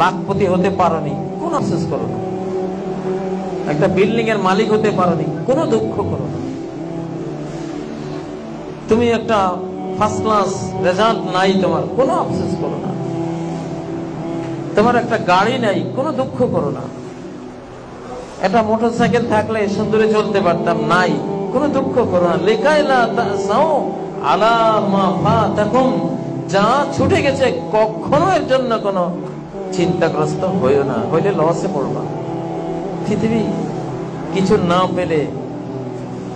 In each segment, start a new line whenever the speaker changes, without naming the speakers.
লাখপতি হতে পারোনি, কোনো আফসোস করো না। একটা বিল্ডিং এর মালিক হতে পারোনি, কোনো দুঃখ করো না। তুমি একটা ফার্স্ট ক্লাস রেজাল্ট নাই তোমার, কোনো আফসোস করো না। তোমার একটা গাড়ি নাই, কোনো দুঃখ করো না। একটা মোটরসাইকেল থাকলে সুন্দরে চলতে পারতাম, নাই, কোনো দুঃখ করো না। লেখাইলা তাসাও আলা মা ফাতাকুম, যা ছুটে গেছে কখনো এর জন্য কোনো চিন্তাগ্রস্ত হইও না, হইলে লসে পড়বা। পৃথিবী কিছু না পেলে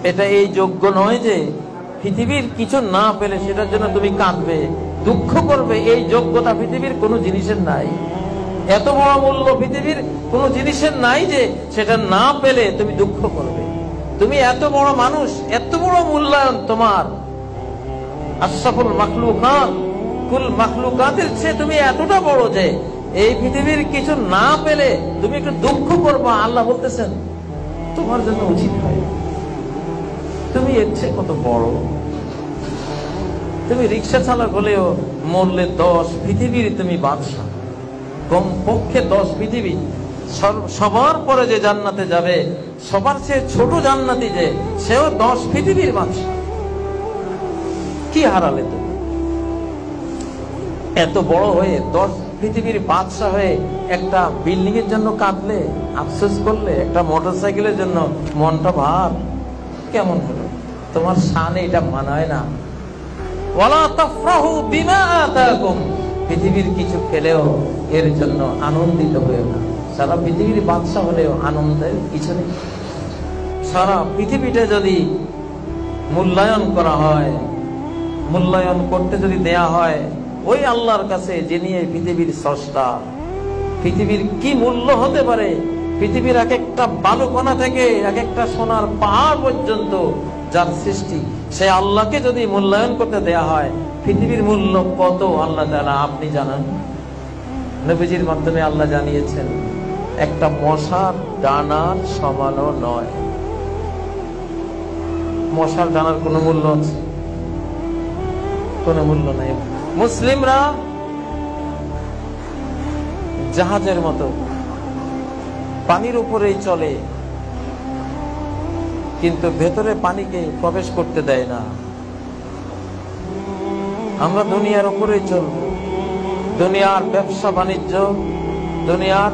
এটা এই যোগ্য নয় যে পৃথিবীর কিছু না পেলে সেটার জন্য তুমি কাঁদবে, দুঃখ করবে। এই যোগ্যতা পৃথিবীর কোনো জিনিসের নাই। এত বড় মূল্য পৃথিবীর কোন জিনিসের নাই যে সেটা না পেলে তুমি দুঃখ করবে। তুমি এত বড় মানুষ, এত বড় মূল্যায়ন তোমার, আশরাফুল মাখলুকাত, কুল মাখলুকাতের চেয়ে তুমি এতটা বড় যে এই পৃথিবীর কিছু না পেলে তুমি একটু দুঃখ করবা। আল্লাহ বলতেছেন তোমার জন্য উচিত হয়, তুমি এর চেয়ে কত বড়। তুমি রিক্সা চালক হলেও মরলে 10 পৃথিবীর তুমি বাদশা, কমপক্ষে 10 পৃথিবী। সবার পরে যে জান্নাতে যাবে, সবার চেয়ে ছোট জান্নাতি যে, সেও 10 পৃথিবীর বাদশা। কি হারালে তুমি? এত বড় হয়ে 10 পৃথিবীর বাদশা হয়ে একটা বিল্ডিং এর জন্য কাঁদলে, আফসোস করলে, একটা মোটরসাইকেলের জন্য মনটা ভার, কেমন হলো? তোমার শানে এটা মানায় না। ওয়ালা তাফরাহু বিমা আতাকুম, পৃথিবীর কিছু পেলেও এর জন্য আনন্দিত হয়েও না। সারা পৃথিবীর বাদশা হলেও আনন্দের কিছু নেই। সারা পৃথিবীটা যদি মূল্যায়ন করা হয়, মূল্যায়ন করতে যদি দেয়া হয় ওই আল্লাহর কাছে, যিনি এই পৃথিবীর স্রষ্টা, পৃথিবীর কি মূল্য হতে পারে? পৃথিবীর এক একটা বালুকণা থেকে এক একটা সোনার পাহাড় পর্যন্ত যার সৃষ্টি, সে আল্লাহকে যদি মূল্যায়ন করতে দেয়া হয়, পৃথিবীর মূল্য কত আল্লাহ তাআলা আপনি জানেন। নবীজির মাধ্যমে আল্লাহ জানিয়েছেন একটা মশার ডানার সমানও নয়। মশার ডানার কোনো মূল্য আছে? কোনো মূল্য নাই। মুসলিমরা জাহাজের মতো পানির উপরেই চলে, কিন্তু ভেতরে পানিকে প্রবেশ করতে দেয় না। আমরা দুনিয়ার উপরে চলব, দুনিয়ার ব্যবসা বাণিজ্য, দুনিয়ার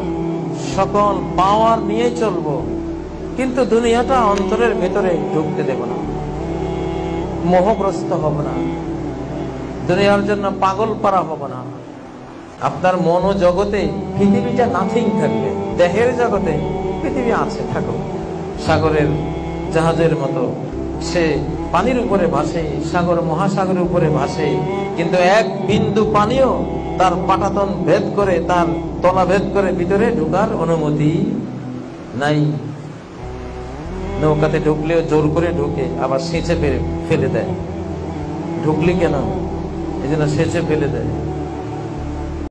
সকল পাওয়ার নিয়ে চলব, কিন্তু দুনিয়াটা অন্তরের ভেতরে ঢুকতে দেব না, মোহগ্রস্ত হব না, দুনিয়ার জন্য পাগল পারা হব না। আপনার মনো জগতে পৃথিবীটা নাথিং থাকবে, দেহের জগতে পৃথিবী আছে, থাকো। সাগরের জাহাজের মতো সে পানির উপরে ভাসে, সাগর মহাসাগরের উপরে ভাসে, কিন্তু এক বিন্দু পানিও তার পাটাতন ভেদ করে, তার তলা ভেদ করে ভিতরে ঢোকার অনুমতি নাই। নৌকাতে ঢুকলেও জোর করে ঢুকে, আবার সেচে ফেলে দেয়। ঢুকলি কেন? এই জন্য সেচে ফেলে দেয়।